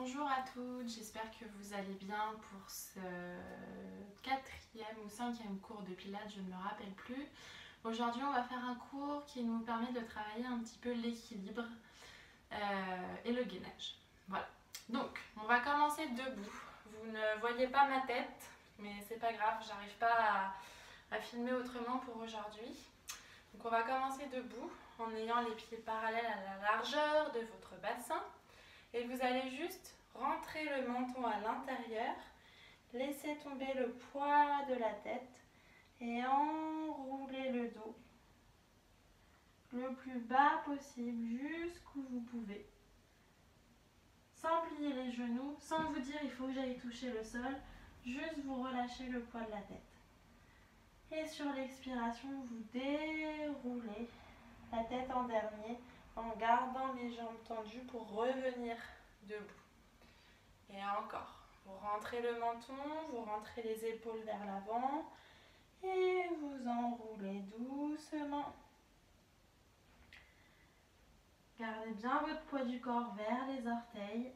Bonjour à toutes, j'espère que vous allez bien pour ce quatrième ou cinquième cours de Pilates, je ne me rappelle plus. Aujourd'hui on va faire un cours qui nous permet de travailler un petit peu l'équilibre et le gainage. Voilà, donc on va commencer debout. Vous ne voyez pas ma tête, mais c'est pas grave, j'arrive pas à filmer autrement pour aujourd'hui. Donc on va commencer debout en ayant les pieds parallèles à la largeur de votre bassin. Et vous allez juste rentrer le menton à l'intérieur, laisser tomber le poids de la tête et enrouler le dos le plus bas possible jusqu'où vous pouvez. Sans plier les genoux, sans vous dire il faut que j'aille toucher le sol, juste vous relâchez le poids de la tête. Et sur l'expiration, vous déroulez la tête en dernier en gardant les jambes tendues pour revenir debout. Et encore, vous rentrez le menton, vous rentrez les épaules vers l'avant et vous enroulez doucement. Gardez bien votre poids du corps vers les orteils.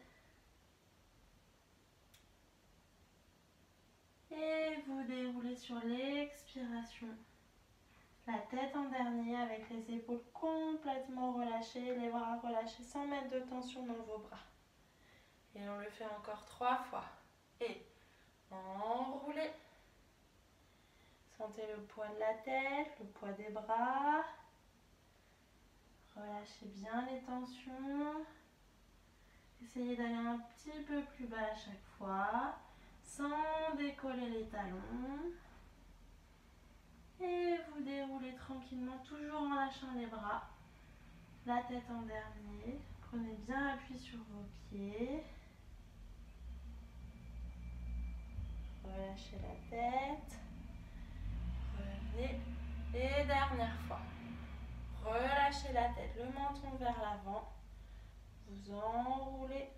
Et vous déroulez sur l'expiration. La tête en dernier avec les épaules complètement relâchées, les bras relâchés sans mettre de tension dans vos bras. Et on le fait encore 3 fois. Et enroulez. Sentez le poids de la tête, le poids des bras. Relâchez bien les tensions. Essayez d'aller un petit peu plus bas à chaque fois, sans décoller les talons. Et vous déroulez tranquillement, toujours en lâchant les bras. La tête en dernier. Prenez bien appui sur vos pieds. Relâchez la tête. Revenez. Et dernière fois. Relâchez la tête, le menton vers l'avant. Vous enroulez.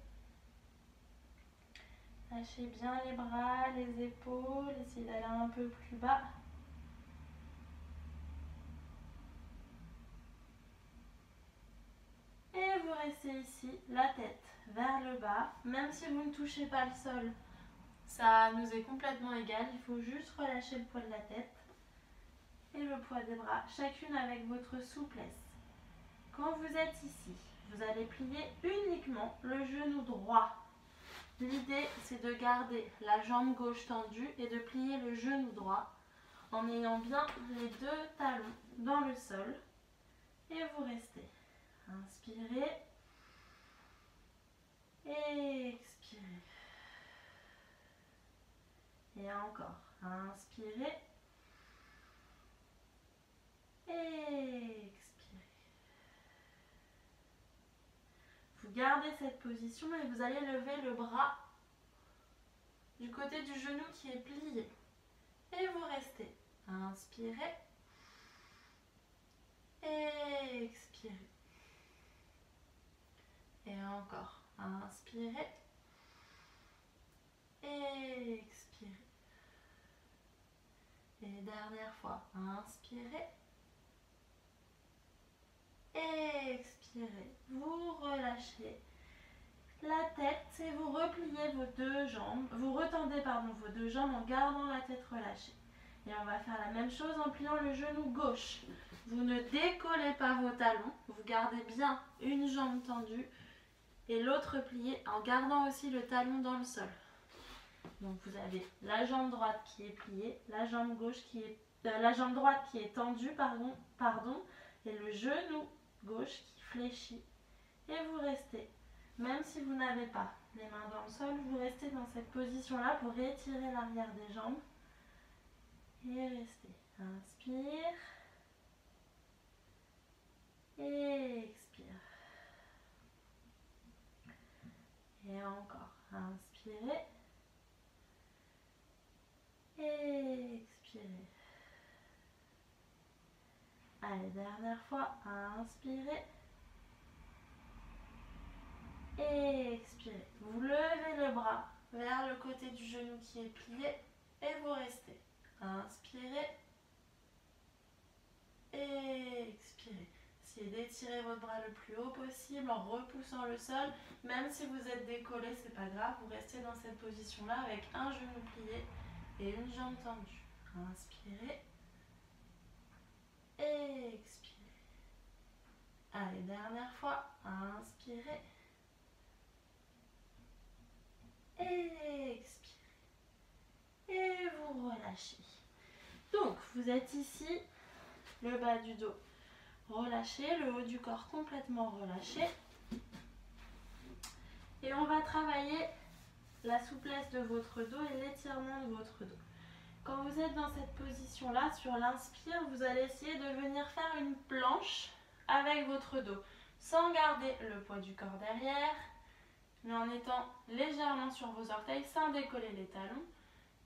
Lâchez bien les bras, les épaules. Essayez d'aller un peu plus bas. Et vous restez ici, la tête vers le bas. Même si vous ne touchez pas le sol, ça nous est complètement égal. Il faut juste relâcher le poids de la tête et le poids des bras, chacune avec votre souplesse. Quand vous êtes ici, vous allez plier uniquement le genou droit. L'idée, c'est de garder la jambe gauche tendue et de plier le genou droit en ayant bien les deux talons dans le sol. Et vous restez. Inspirez. Expirez. Et encore. Inspirez. Expirez. Vous gardez cette position et vous allez lever le bras du côté du genou qui est plié. Et vous restez. Inspirez. Expirez. Et encore. Inspirez. Expirez. Et dernière fois. Inspirez. Expirez. Vous relâchez la tête et vous repliez vos deux jambes. Vous retendez vos deux jambes en gardant la tête relâchée. Et on va faire la même chose en pliant le genou gauche. Vous ne décollez pas vos talons. Vous gardez bien une jambe tendue et l'autre pliée en gardant aussi le talon dans le sol. Donc vous avez la jambe droite qui est pliée, la jambe droite qui est tendue, et le genou gauche qui fléchit. Et vous restez. Même si vous n'avez pas les mains dans le sol, vous restez dans cette position-là pour étirer l'arrière des jambes. Et restez. Inspire. Expire. Et encore. Inspirez. Expirez. Allez, dernière fois. Inspirez. Expirez. Vous levez le bras vers le côté du genou qui est plié et vous restez. Inspirez. Expirez. essayez d'étirer votre bras le plus haut possible en repoussant le sol. Même si vous êtes décollé, c'est pas grave, vous restez dans cette position-là avec un genou plié et une jambe tendue. Inspirez. Expirez. Allez, dernière fois. Inspirez. Expirez. Et vous relâchez. Donc, vous êtes ici, le bas du dos relâché, le haut du corps complètement relâché. Et on va travailler la souplesse de votre dos et l'étirement de votre dos. Quand vous êtes dans cette position-là, sur l'inspire, vous allez essayer de venir faire une planche avec votre dos, sans garder le poids du corps derrière, mais en étant légèrement sur vos orteils, sans décoller les talons.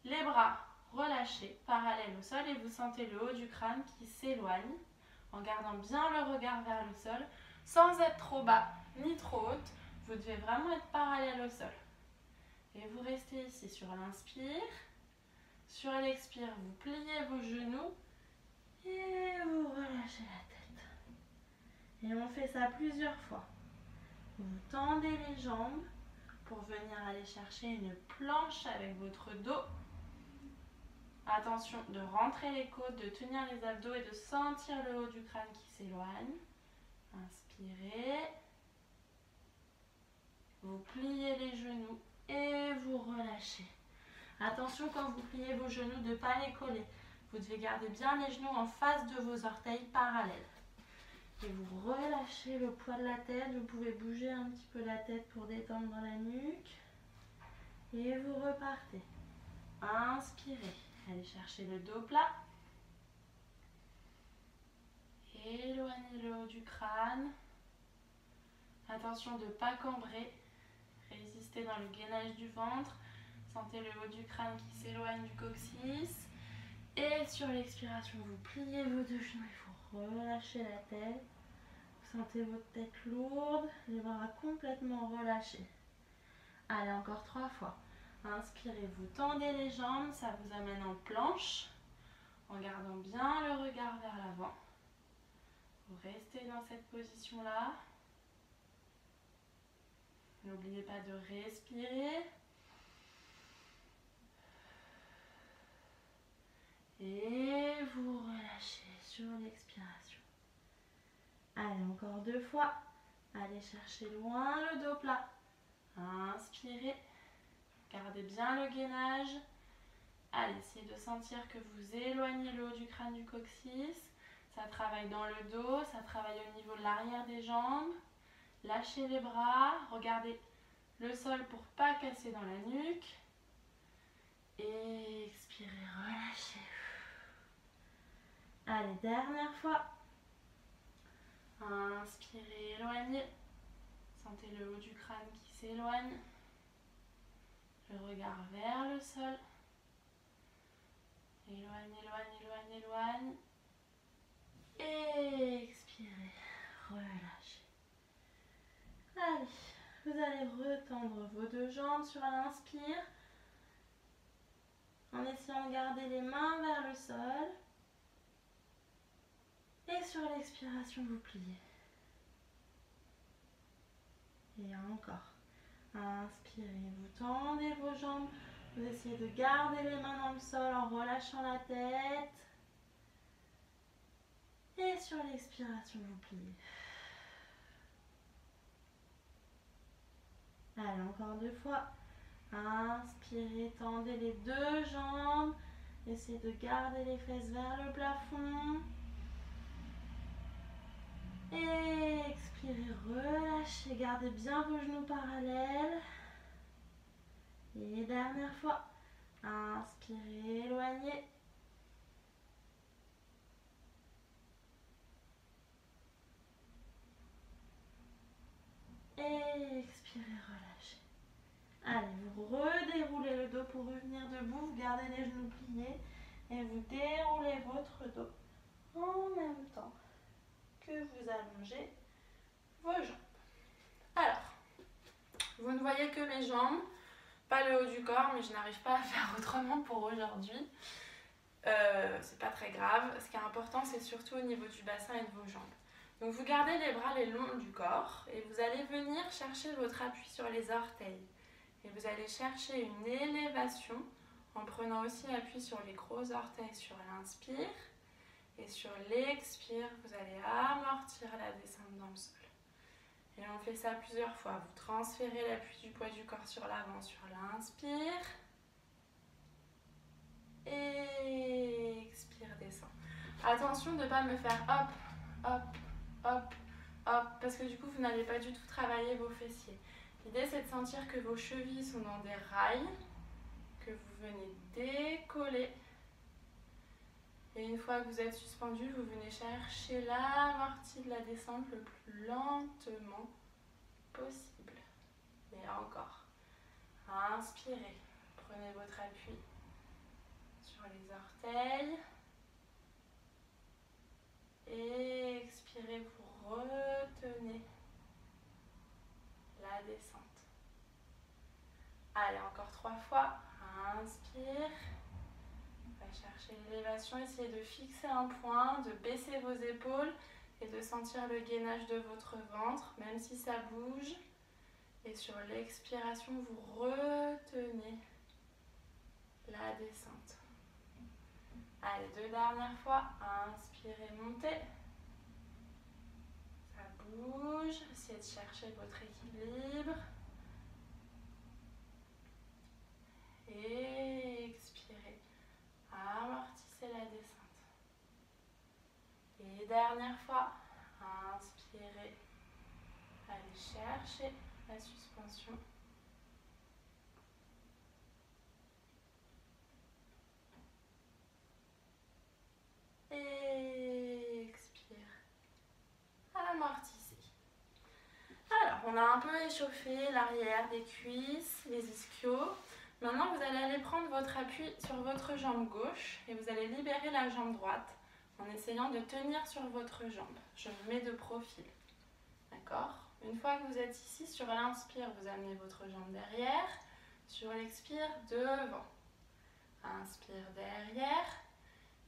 Les bras relâchés, parallèles au sol, et vous sentez le haut du crâne qui s'éloigne, en gardant bien le regard vers le sol, sans être trop bas ni trop haute. Vous devez vraiment être parallèle au sol. Et vous restez ici sur l'inspire. Sur l'expire, vous pliez vos genoux et vous relâchez la tête. Et on fait ça plusieurs fois. Vous tendez les jambes pour venir aller chercher une planche avec votre dos. Attention de rentrer les côtes, de tenir les abdos et de sentir le haut du crâne qui s'éloigne. Inspirez. Vous pliez les genoux et vous relâchez. Attention quand vous pliez vos genoux de ne pas les coller. Vous devez garder bien les genoux en face de vos orteils parallèles. Et vous relâchez le poids de la tête. Vous pouvez bouger un petit peu la tête pour détendre dans la nuque. Et vous repartez. Inspirez. Allez chercher le dos plat. Éloignez le haut du crâne. Attention de ne pas cambrer. Résistez dans le gainage du ventre. Sentez le haut du crâne qui s'éloigne du coccyx. Et sur l'expiration, vous pliez vos deux genoux et vous relâchez la tête. Vous sentez votre tête lourde, les bras complètement relâchés. Allez, encore 3 fois. Inspirez, vous tendez les jambes, ça vous amène en planche, en gardant bien le regard vers l'avant. Vous restez dans cette position-là. N'oubliez pas de respirer. Et vous relâchez sur l'expiration. Allez, encore 2 fois. Allez chercher loin le dos plat. Inspirez. Gardez bien le gainage. Allez, essayez de sentir que vous éloignez le haut du crâne du coccyx. Ça travaille dans le dos, ça travaille au niveau de l'arrière des jambes. Lâchez les bras. Regardez le sol pour ne pas casser dans la nuque. Et expirez, relâchez. Allez, dernière fois. Inspirez, éloignez. Sentez le haut du crâne qui s'éloigne. Le regard vers le sol. Éloigne, éloigne, éloigne, éloigne. Et expirez, relâchez. Allez, vous allez retendre vos deux jambes sur l'inspire. En essayant de garder les mains vers le sol. Et sur l'expiration, vous pliez. Et encore. Inspirez, vous tendez vos jambes. Vous essayez de garder les mains dans le sol en relâchant la tête. Et sur l'expiration, vous pliez. Allez, encore 2 fois. Inspirez, tendez les deux jambes. Essayez de garder les fesses vers le plafond. Et expirez, relâchez, gardez bien vos genoux parallèles. Et dernière fois. Inspirez, éloignez. Et expirez, relâchez. Allez, vous redéroulez le dos pour revenir debout. Vous gardez les genoux pliés. Et vous déroulez votre dos en même temps que vous allongez vos jambes. Alors, vous ne voyez que mes jambes, pas le haut du corps, mais je n'arrive pas à faire autrement pour aujourd'hui. C'est pas très grave. Ce qui est important, c'est surtout au niveau du bassin et de vos jambes. Donc vous gardez les bras le long du corps et vous allez venir chercher votre appui sur les orteils. Et vous allez chercher une élévation en prenant aussi appui sur les gros orteils sur l'inspire. Et sur l'expire, vous allez amortir la descente dans le sol. Et on fait ça plusieurs fois. Vous transférez l'appui du poids du corps sur l'avant sur l'inspire. Et expire, descend. Attention de ne pas me faire hop, hop, hop, hop, parce que du coup vous n'allez pas du tout travailler vos fessiers. L'idée c'est de sentir que vos chevilles sont dans des rails, que vous venez décoller. Et une fois que vous êtes suspendu, vous venez chercher l'amorti de la descente le plus lentement possible. Et encore. Inspirez. Prenez votre appui sur les orteils. Et expirez, vous retenez la descente. Allez, encore 3 fois. Inspire. On va chercher l'élévation. Essayez de fixer un point, de baisser vos épaules et de sentir le gainage de votre ventre, même si ça bouge. Et sur l'expiration, vous retenez la descente. Allez, 2 dernières fois. Inspirez, montez. Ça bouge. Essayez de chercher votre équilibre. Et expirez. Amortissez la descente. Et dernière fois. Inspirez. Allez chercher la suspension. Et expire. Amortissez. Alors, on a un peu échauffé l'arrière des cuisses, les ischios. Maintenant, vous allez aller prendre votre appui sur votre jambe gauche et vous allez libérer la jambe droite en essayant de tenir sur votre jambe. Je me mets de profil. D'accord? Une fois que vous êtes ici, sur l'inspire, vous amenez votre jambe derrière. Sur l'expire, devant. Inspire derrière.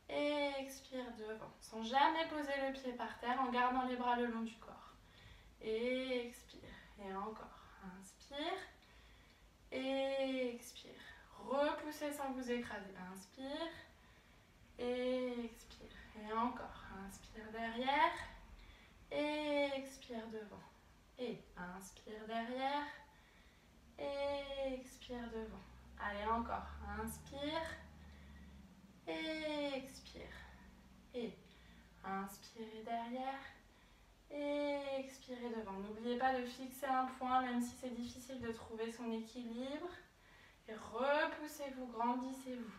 Et expire devant. Sans jamais poser le pied par terre, en gardant les bras le long du corps. Et expire. Et encore. Inspire. Et expire. Repoussez sans vous écraser. Inspire. Et expire. Et encore. Inspire derrière. Et expire devant. Et inspire derrière. Et expire devant. Allez, encore. Inspire. Et expire. Et inspirez derrière. Et expirez devant. N'oubliez pas de fixer un point, même si c'est difficile de trouver son équilibre. Et repoussez-vous, grandissez-vous.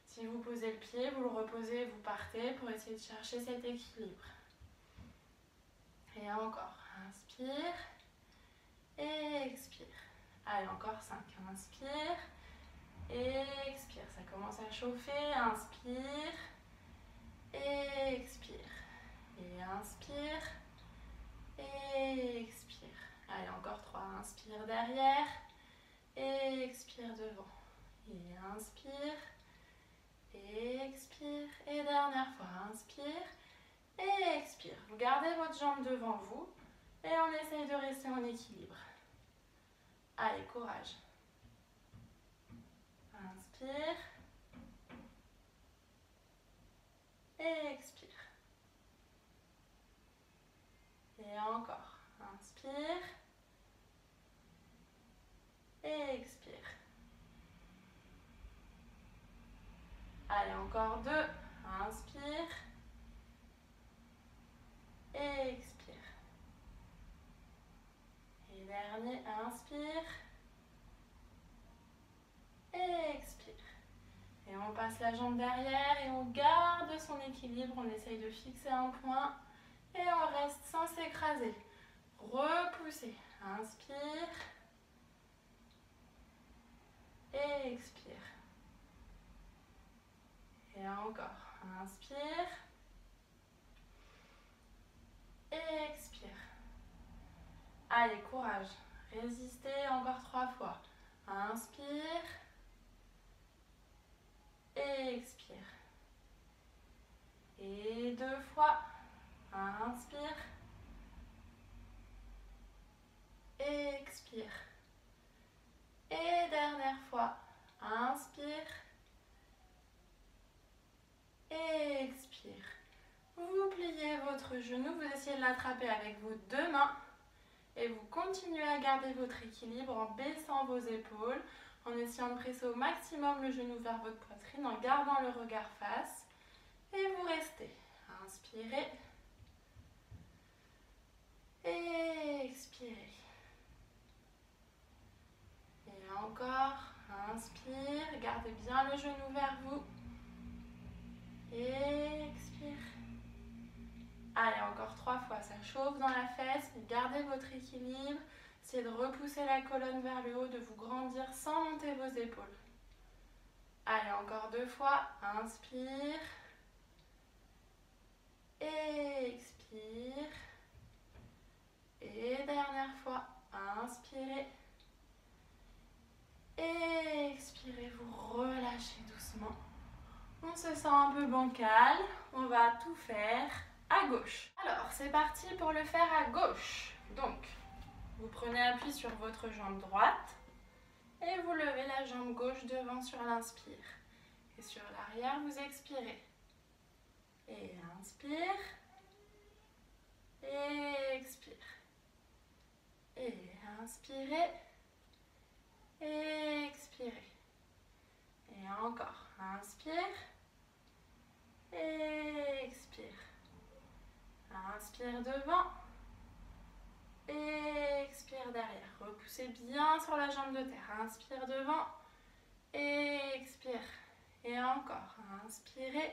Si vous posez le pied, vous le reposez et vous partez pour essayer de chercher cet équilibre. Et encore. Inspire. Et expire. Allez, encore 5. Inspire. Et expire. Ça commence à chauffer. Inspire. Et expire. Et inspire. Et expire. Allez, encore 3. Inspire derrière. Et expire devant. Et inspire. Et expire. Et dernière fois. Inspire. Et expire. Vous gardez votre jambe devant vous. Et on essaye de rester en équilibre. Allez, courage. Inspire. Et expire. Et encore. Inspire. Et expire. Allez, encore 2. Inspire. Et expire. Et dernier, inspire. Et expire. Et on passe la jambe derrière et on garde son équilibre. On essaye de fixer un point. Et on reste sans s'écraser. Repoussez. Inspire. Et expire. Et encore. Inspire. Et expire. Allez, courage. Résistez encore 3 fois. Inspire. Et expire. Et 2 fois. Inspire. fois. Inspire. Expire. Vous pliez votre genou, vous essayez de l'attraper avec vos deux mains et vous continuez à garder votre équilibre en baissant vos épaules, en essayant de presser au maximum le genou vers votre poitrine, en gardant le regard face et vous restez. Inspirez. Expirez. Et encore. Inspire. Gardez bien le genou vers vous. Expire. Allez, encore 3 fois. Ça chauffe dans la fesse. Gardez votre équilibre. Essayez de repousser la colonne vers le haut, de vous grandir sans monter vos épaules. Allez, encore 2 fois. Inspire. Expire. Et dernière fois. Inspirez. Expirez. Vous relâchez doucement. On se sent un peu bancal. On va tout faire à gauche. Alors, c'est parti pour le faire à gauche. Donc, vous prenez appui sur votre jambe droite et vous levez la jambe gauche devant sur l'inspire. Et sur l'arrière, vous expirez. Et inspire. Et expire. Et inspirez. Et expirez. Et encore. Inspire. Et expire. Inspire devant. Et expire derrière. Repoussez bien sur la jambe de terre. Inspire devant. Et expire. Et encore. Inspirez.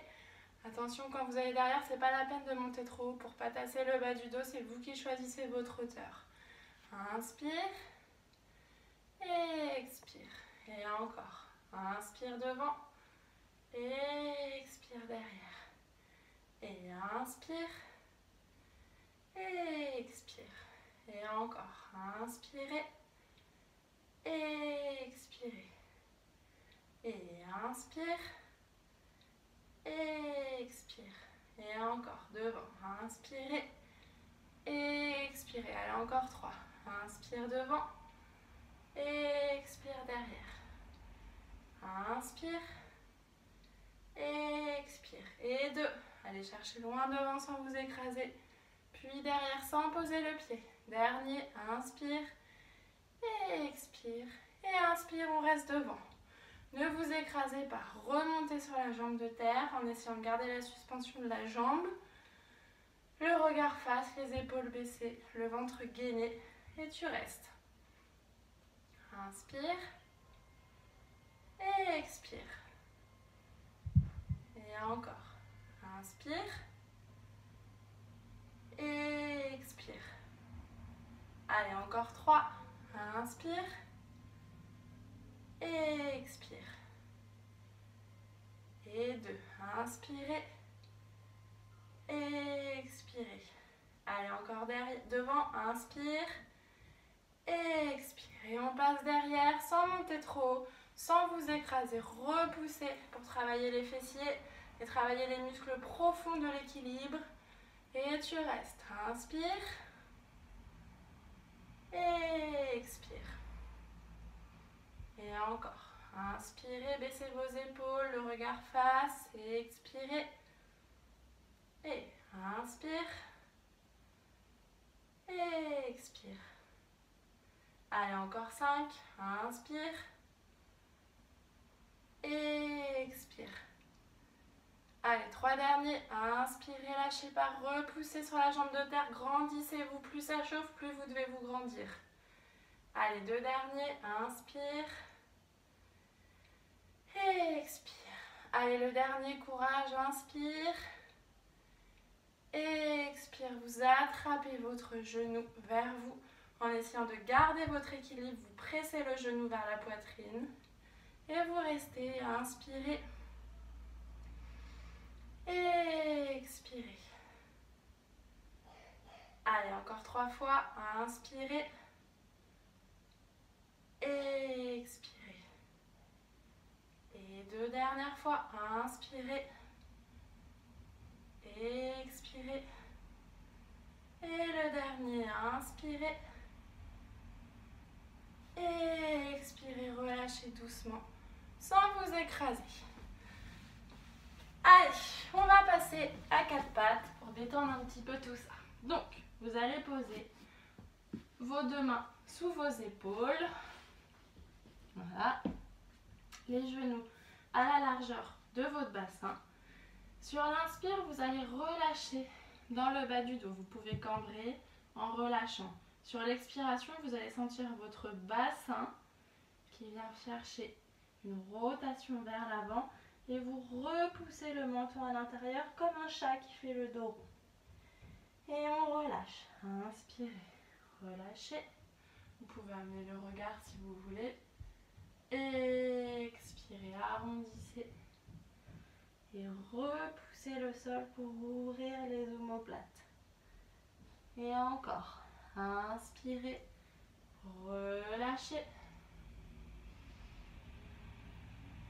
Attention, quand vous allez derrière, c'est pas la peine de monter trop haut pour pas tasser le bas du dos. C'est vous qui choisissez votre hauteur. Inspire. Et expire. Et encore. Inspire devant. Et expire derrière. Et inspire. Et expire. Et encore. Inspirez. Et expirez. Et inspire. Et expire. Et encore. Devant. Inspirez. Et expirez. Allez, encore 3. Inspire devant. Et expire derrière. Inspire. Et expire. Et 2. Allez chercher loin devant sans vous écraser. Puis derrière sans poser le pied. Dernier. Inspire. Et expire. Et inspire, on reste devant. Ne vous écrasez pas. Remontez sur la jambe de terre en essayant de garder la suspension de la jambe. Le regard face, les épaules baissées, le ventre gainé. Et tu restes. Inspire. Et expire. Et encore. Inspire. Et expire. Allez, encore 3. Inspire. Et expire. Et 2. Inspirez. Et expirez. Allez, encore derrière, devant. Inspire. Et expire. Et on passe derrière sans monter trop haut, sans vous écraser. Repoussez pour travailler les fessiers et travailler les muscles profonds de l'équilibre. Et tu restes. Inspire. Et expire. Et encore. Inspirez, baissez vos épaules, le regard face. Et expirez. Et inspire. Et expire. Allez, encore 5. Inspire. Et expire. Allez, 3 derniers. Inspirez, lâchez pas, repoussez sur la jambe de terre. Grandissez-vous. Plus ça chauffe, plus vous devez vous grandir. Allez, 2 derniers. Inspire. Et expire. Allez, le dernier, courage. Inspire. Et expire. Vous attrapez votre genou vers vous. En essayant de garder votre équilibre, vous pressez le genou vers la poitrine. Et vous restez. Inspirez. Et expirez. Allez, encore 3 fois. Inspirez. Et expirez. Et 2 dernières fois. Inspirez. Et expirez. Et le dernier. Inspirez. Et expirez. Relâchez. relâchez doucement sans vous écraser. Allez, on va passer à quatre pattes pour détendre un petit peu tout ça. Donc, vous allez poser vos deux mains sous vos épaules. Voilà. Les genoux à la largeur de votre bassin. Sur l'inspire, vous allez relâcher dans le bas du dos. Vous pouvez cambrer en relâchant. Sur l'expiration, vous allez sentir votre bassin qui vient chercher une rotation vers l'avant et vous repoussez le menton à l'intérieur comme un chat qui fait le dos rond. Et on relâche. Inspirez, relâchez. Vous pouvez amener le regard si vous voulez. Expirez, arrondissez. Et repoussez le sol pour ouvrir les omoplates. Et encore. Inspirez, relâchez.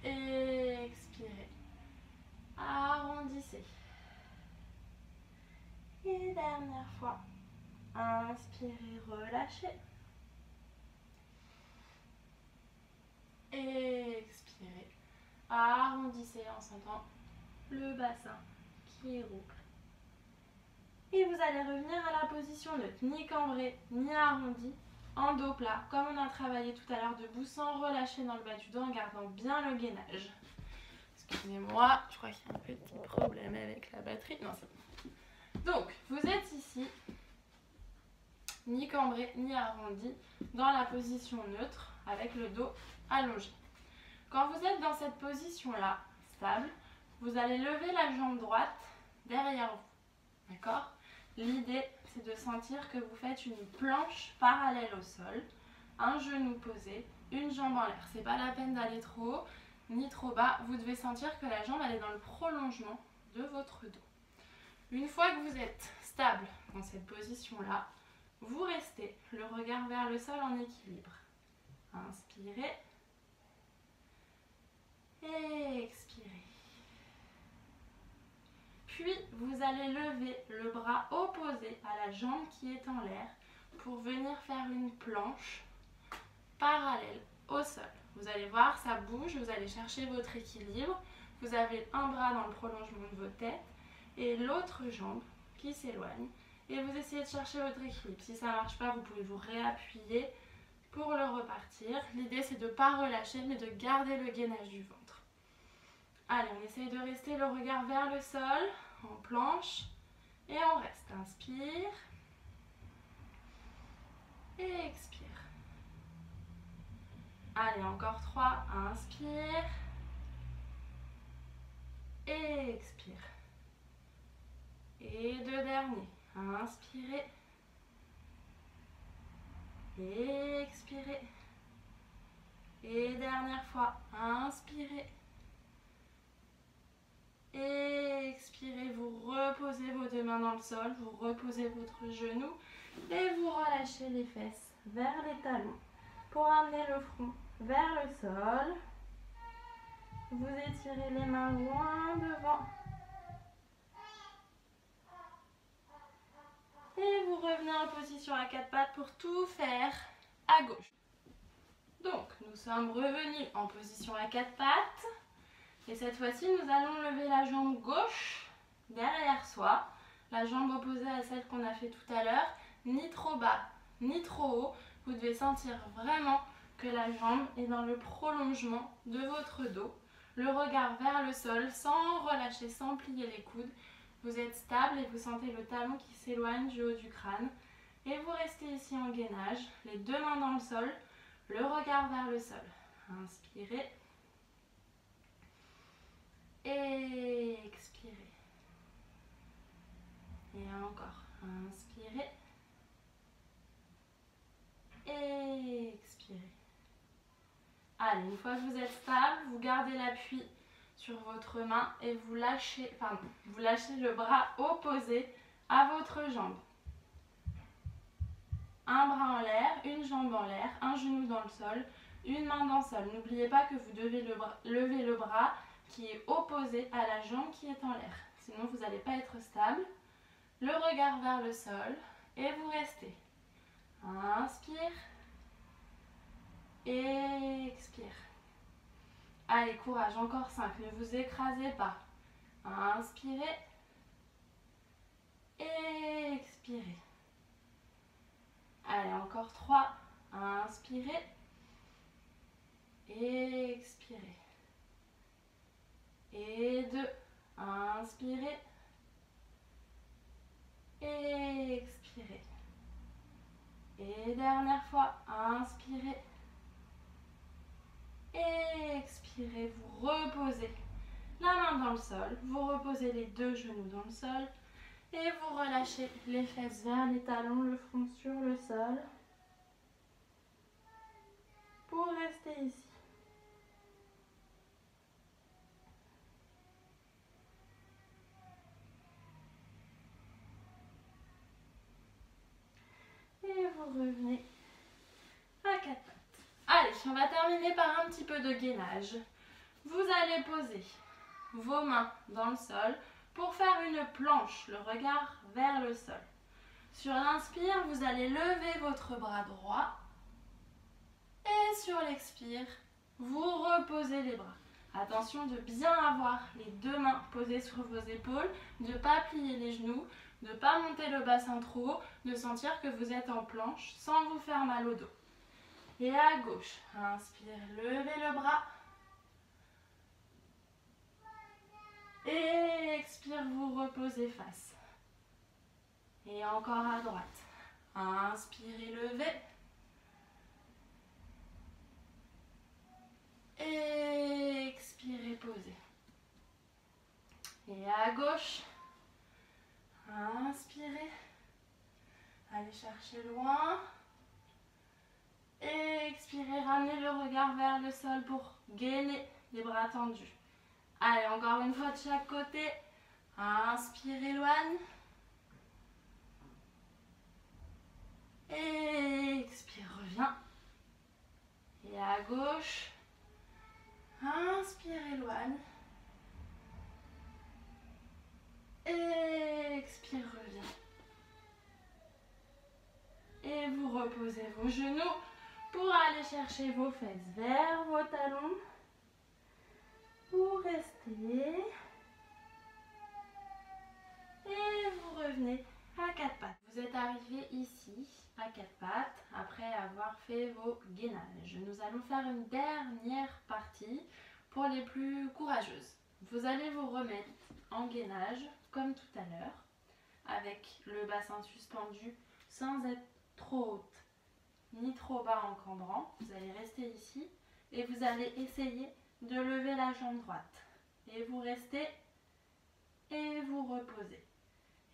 Expirez, arrondissez. Et dernière fois. Inspirez, relâchez. Expirez, arrondissez en sentant le bassin qui roule. Et vous allez revenir à la position neutre, ni cambré, ni arrondi, en dos plat, comme on a travaillé tout à l'heure debout, sans relâcher dans le bas du dos, en gardant bien le gainage. Excusez-moi, je crois qu'il y a un petit problème avec la batterie. Non, c'est bon. Donc, vous êtes ici, ni cambré, ni arrondi, dans la position neutre, avec le dos allongé. Quand vous êtes dans cette position-là, stable, vous allez lever la jambe droite derrière vous. D'accord ? L'idée, c'est de sentir que vous faites une planche parallèle au sol, un genou posé, une jambe en l'air. C'est pas la peine d'aller trop haut ni trop bas. Vous devez sentir que la jambe elle est dans le prolongement de votre dos. Une fois que vous êtes stable dans cette position-là, vous restez le regard vers le sol en équilibre. Inspirez. Expirez. Puis, vous allez lever le bras opposé à la jambe qui est en l'air pour venir faire une planche parallèle au sol. Vous allez voir, ça bouge, vous allez chercher votre équilibre. Vous avez un bras dans le prolongement de votre tête et l'autre jambe qui s'éloigne. Et vous essayez de chercher votre équilibre. Si ça ne marche pas, vous pouvez vous réappuyer pour le repartir. L'idée, c'est de ne pas relâcher, mais de garder le gainage du ventre. Allez, on essaye de rester le regard vers le sol, en planche. Et on reste. Inspire. Et expire. Allez, encore 3. Inspire. Et expire. Et 2 derniers. Inspirez. Et expirez. Et dernière fois. Inspirez. Et expirez, vous reposez vos deux mains dans le sol, vous reposez votre genou et vous relâchez les fesses vers les talons pour amener le front vers le sol. Vous étirez les mains loin devant. Et vous revenez en position à quatre pattes pour tout faire à gauche. Donc, nous sommes revenus en position à quatre pattes. Et cette fois-ci, nous allons lever la jambe gauche derrière soi, la jambe opposée à celle qu'on a fait tout à l'heure, ni trop bas, ni trop haut. Vous devez sentir vraiment que la jambe est dans le prolongement de votre dos. Le regard vers le sol, sans relâcher, sans plier les coudes. Vous êtes stable et vous sentez le talon qui s'éloigne du haut du crâne. Et vous restez ici en gainage, les deux mains dans le sol, le regard vers le sol. Inspirez. Et expirez. Et encore. Inspirez. Et expirez. Allez, une fois que vous êtes stable, vous gardez l'appui sur votre main et vous lâchez le bras opposé à votre jambe. Un bras en l'air, une jambe en l'air, un genou dans le sol, une main dans le sol. N'oubliez pas que vous devez lever le bras qui est opposé à la jambe qui est en l'air. Sinon, vous n'allez pas être stable. Le regard vers le sol et vous restez. Inspire et expire. Allez, courage, encore 5, ne vous écrasez pas. Inspirez. Expirez. Allez, encore 3. Inspirez. Expirez. Et 2. Inspirez. Expirez. Et dernière fois, inspirez. Expirez, vous reposez la main dans le sol. Vous reposez les 2 genoux dans le sol. Et vous relâchez les fesses vers les talons, le front sur le sol. Pour rester ici. Et vous revenez à 4 pattes. Allez, on va terminer par un petit peu de gainage. Vous allez poser vos mains dans le sol pour faire une planche, le regard vers le sol. Sur l'inspire, vous allez lever votre bras droit. Et sur l'expire, vous reposez les bras. Attention de bien avoir les 2 mains posées sur vos épaules, de ne pas plier les genoux, de ne pas monter le bassin trop haut, de sentir que vous êtes en planche sans vous faire mal au dos. Et à gauche, inspire, levez le bras. Et expire, vous reposez face. Et encore à droite. Inspirez, levez. Et expirez, posez. Et à gauche. Inspirez. Allez chercher loin. Et expirez, ramenez le regard vers le sol pour gainer les bras tendus. Allez, encore une fois de chaque côté. Inspire, éloigne. Et expire, reviens. Et à gauche. Inspire, éloigne. Et expire, reviens. Et vous reposez vos genoux pour aller chercher vos fesses vers vos talons. Vous restez. Et vous revenez à 4 pattes. Vous êtes arrivé ici à 4 pattes après avoir fait vos gainages. Nous allons faire une dernière partie pour les plus courageuses. Vous allez vous remettre en gainage comme tout à l'heure avec le bassin suspendu sans être trop haute ni trop bas en cambrant. Vous allez rester ici et vous allez essayer de lever la jambe droite. Et vous restez et vous reposez.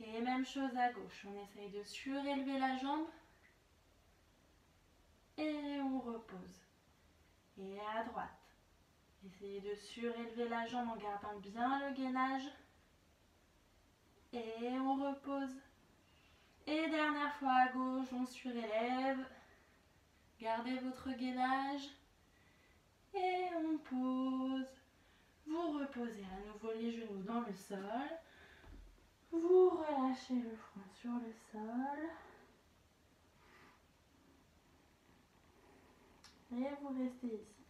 Et même chose à gauche, on essaye de surélever la jambe et on repose. Et à droite, essayez de surélever la jambe en gardant bien le gainage et on repose. Et dernière fois à gauche, on surélève, gardez votre gainage et on pose. Vous reposez à nouveau les genoux dans le sol. Vous relâchez le front sur le sol. Et vous restez ici.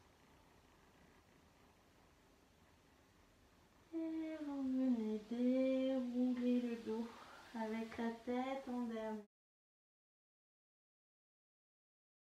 Et vous venez dérouler le dos avec la tête en dernier.